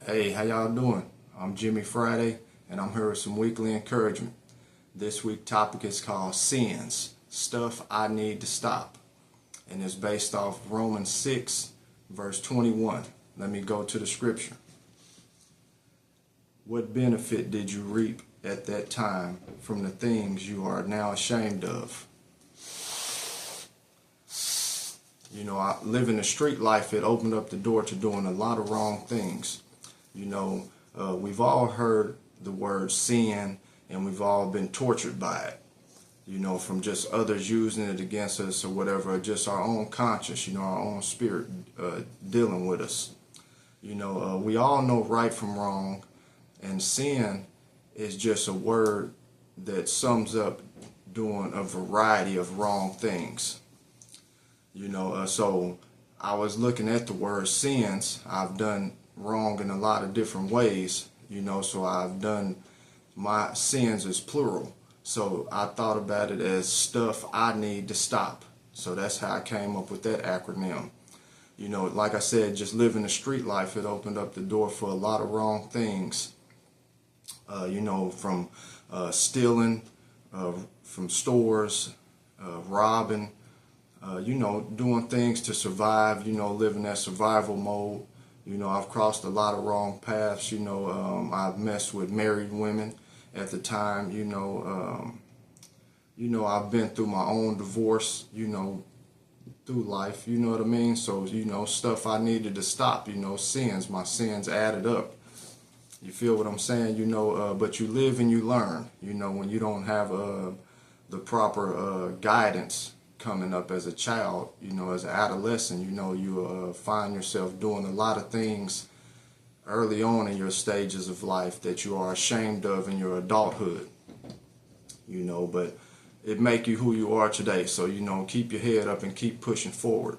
Hey, how y'all doing? I'm Jimmy Friday, and I'm here with some weekly encouragement. This week's topic is called Sins, Stuff I Need to Stop, and it's based off Romans 6, verse 21. Let me go to the scripture. What benefit did you reap at that time from the things you are now ashamed of? You know, living the street life, it opened up the door to doing a lot of wrong things. You know, we've all heard the word sin, and we've all been tortured by it. You know, from just others using it against us or whatever, or just our own conscience, you know, our own spirit dealing with us. You know, we all know right from wrong, and sin is just a word that sums up doing a variety of wrong things. You know, so I was looking at the word sins. I've done wrong in a lot of different ways, you know, so I've done my sins as plural. So I thought about it as stuff I need to stop. So that's how I came up with that acronym. You know, like I said, just living the street life, it opened up the door for a lot of wrong things. You know, from stealing from stores, robbing, you know, doing things to survive, you know, living that survival mode. You know, I've crossed a lot of wrong paths. You know, I've messed with married women at the time. You know, I've been through my own divorce, you know, through life, you know what I mean? So, you know, stuff I needed to stop, you know, sins, my sins added up. You feel what I'm saying? You know, but you live and you learn, you know, when you don't have the proper guidance coming up as a child, you know, as an adolescent, you know, you find yourself doing a lot of things early on in your stages of life that you are ashamed of in your adulthood, you know, but it make you who you are today. So, you know, keep your head up and keep pushing forward,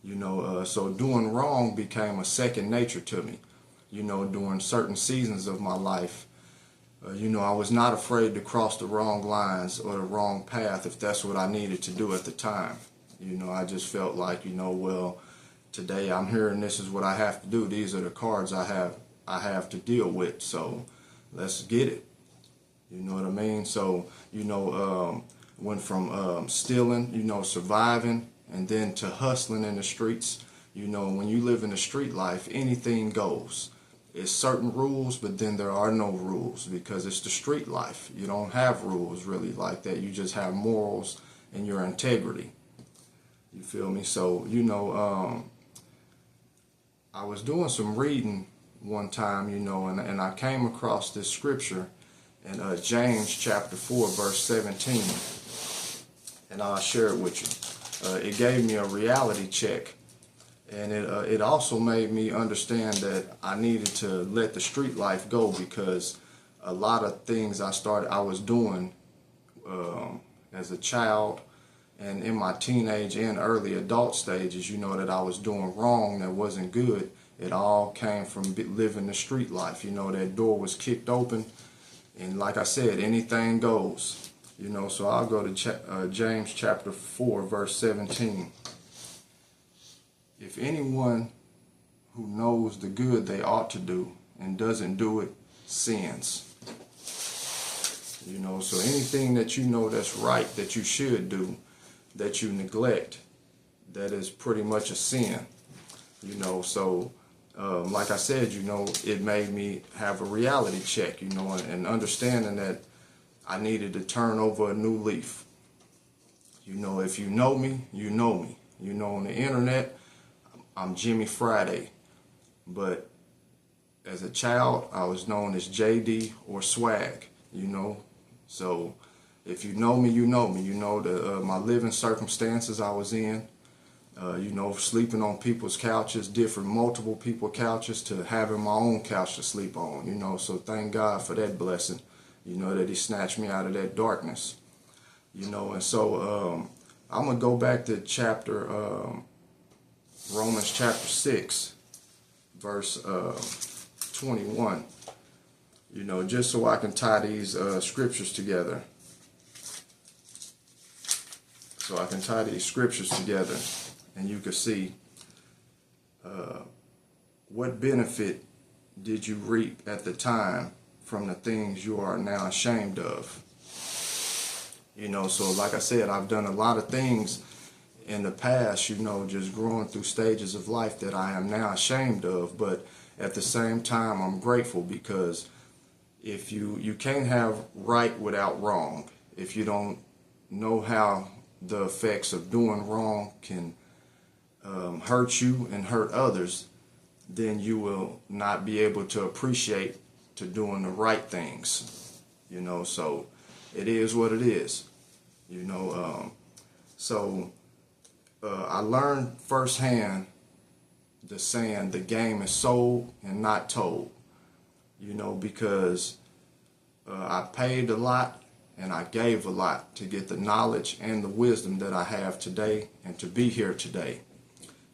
you know, so doing wrong became a second nature to me, you know, during certain seasons of my life. You know, I was not afraid to cross the wrong lines or the wrong path if that's what I needed to do at the time. You know, I just felt like, you know, well, today I'm here and this is what I have to do. These are the cards I have to deal with. So let's get it. You know what I mean? So, you know, went from stealing, you know, surviving, and then to hustling in the streets. You know, when you live in the street life, anything goes. It's certain rules, but then there are no rules because it's the street life. You don't have rules really like that. You just have morals and your integrity. You feel me? So, you know, I was doing some reading one time, you know, and I came across this scripture in James chapter 4, verse 17. And I'll share it with you. It gave me a reality check. And it also made me understand that I needed to let the street life go because a lot of things I was doing as a child and in my teenage and early adult stages, you know, that I was doing wrong that wasn't good. It all came from living the street life. You know, that door was kicked open. And like I said, anything goes. You know, so I'll go to James chapter 4, verse 17. If anyone who knows the good they ought to do and doesn't do it sins. You know, so anything that you know that's right, that you should do, that you neglect, that is pretty much a sin. You know, so like I said, you know, it made me have a reality check, you know, and understanding that I needed to turn over a new leaf. You know, if you know me, you know me. You know, on the internet, I'm Jimmy Friday, but as a child, I was known as JD or Swag, you know. So if you know me, you know me. You know my living circumstances I was in, you know, sleeping on people's couches, multiple people couches, to having my own couch to sleep on, you know. So thank God for that blessing, you know, that he snatched me out of that darkness, you know. And so I'm going to go back to Romans chapter 6, verse 21, you know, just so I can tie these scriptures together. So I can tie these scriptures together and you can see what benefit did you reap at the time from the things you are now ashamed of? You know, so like I said, I've done a lot of things in the past, you know, just growing through stages of life that I am now ashamed of. But at the same time, I'm grateful, because if you can't have right without wrong. If you don't know how the effects of doing wrong can hurt you and hurt others, then you will not be able to appreciate to doing the right things. You know, so it is what it is. You know, I learned firsthand the saying, the game is sold and not told. You know, because I paid a lot and I gave a lot to get the knowledge and the wisdom that I have today and to be here today.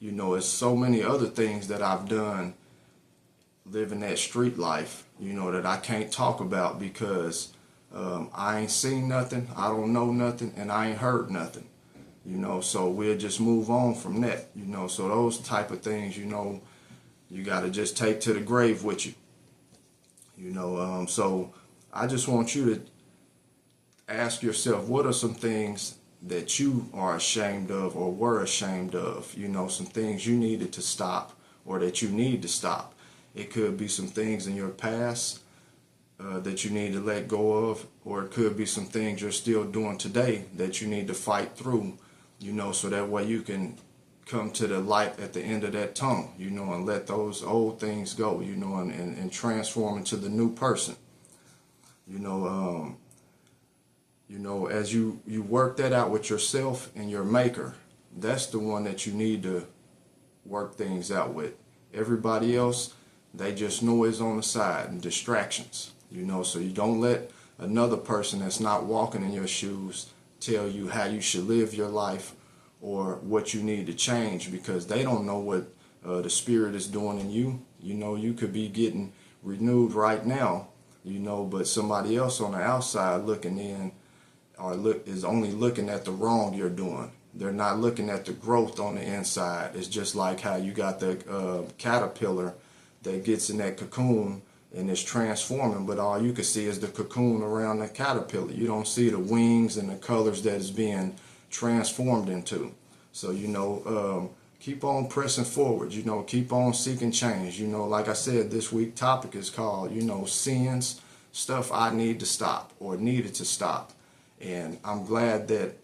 You know, it's so many other things that I've done living that street life, you know, that I can't talk about because I ain't seen nothing, I don't know nothing, and I ain't heard nothing. You know, so we'll just move on from that. You know, so those type of things, you know, you got to just take to the grave with you. You know, so I just want you to ask yourself, what are some things that you are ashamed of or were ashamed of? You know, some things you needed to stop or that you need to stop. It could be some things in your past that you need to let go of, or it could be some things you're still doing today that you need to fight through, you know, so that way you can come to the light at the end of that tunnel, you know, and let those old things go, you know, and transform into the new person. You know, as you work that out with yourself and your maker, that's the one that you need to work things out with. Everybody else, they just noise on the side and distractions, you know, so you don't let another person that's not walking in your shoes tell you how you should live your life or what you need to change, because they don't know what the Spirit is doing in you. You know, you could be getting renewed right now, you know, but somebody else on the outside looking in is only looking at the wrong you're doing. They're not looking at the growth on the inside. It's just like how you got the caterpillar that gets in that cocoon and is transforming, but all you can see is the cocoon around the caterpillar. You don't see the wings and the colors that it's being transformed into. So, you know, keep on pressing forward, you know, keep on seeking change. You know, like I said, this week topic is called, you know, sins, stuff I need to stop or needed to stop. And I'm glad that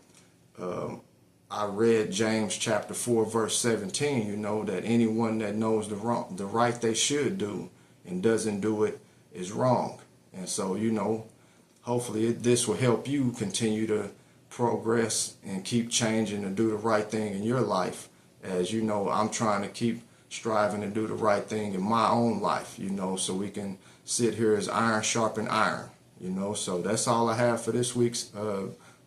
I read James chapter 4 verse 17, you know, that anyone that knows the right they should do and doesn't do it is wrong. And so, you know, hopefully this will help you continue to progress and keep changing and do the right thing in your life. As you know, I'm trying to keep striving to do the right thing in my own life, you know, so we can sit here as iron sharpen iron, you know. So that's all I have for this week's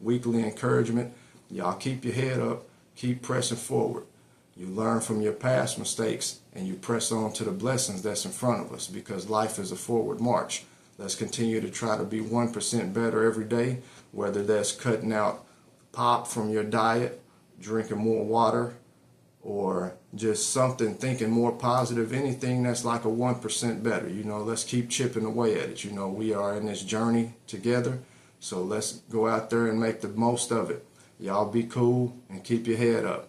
weekly encouragement. Y'all keep your head up, keep pressing forward. You learn from your past mistakes and you press on to the blessings that's in front of us, because life is a forward march. Let's continue to try to be 1% better every day, whether that's cutting out pop from your diet, drinking more water, or just something, thinking more positive, anything that's like a 1% better. You know, let's keep chipping away at it. You know, we are in this journey together, so let's go out there and make the most of it. Y'all be cool and keep your head up.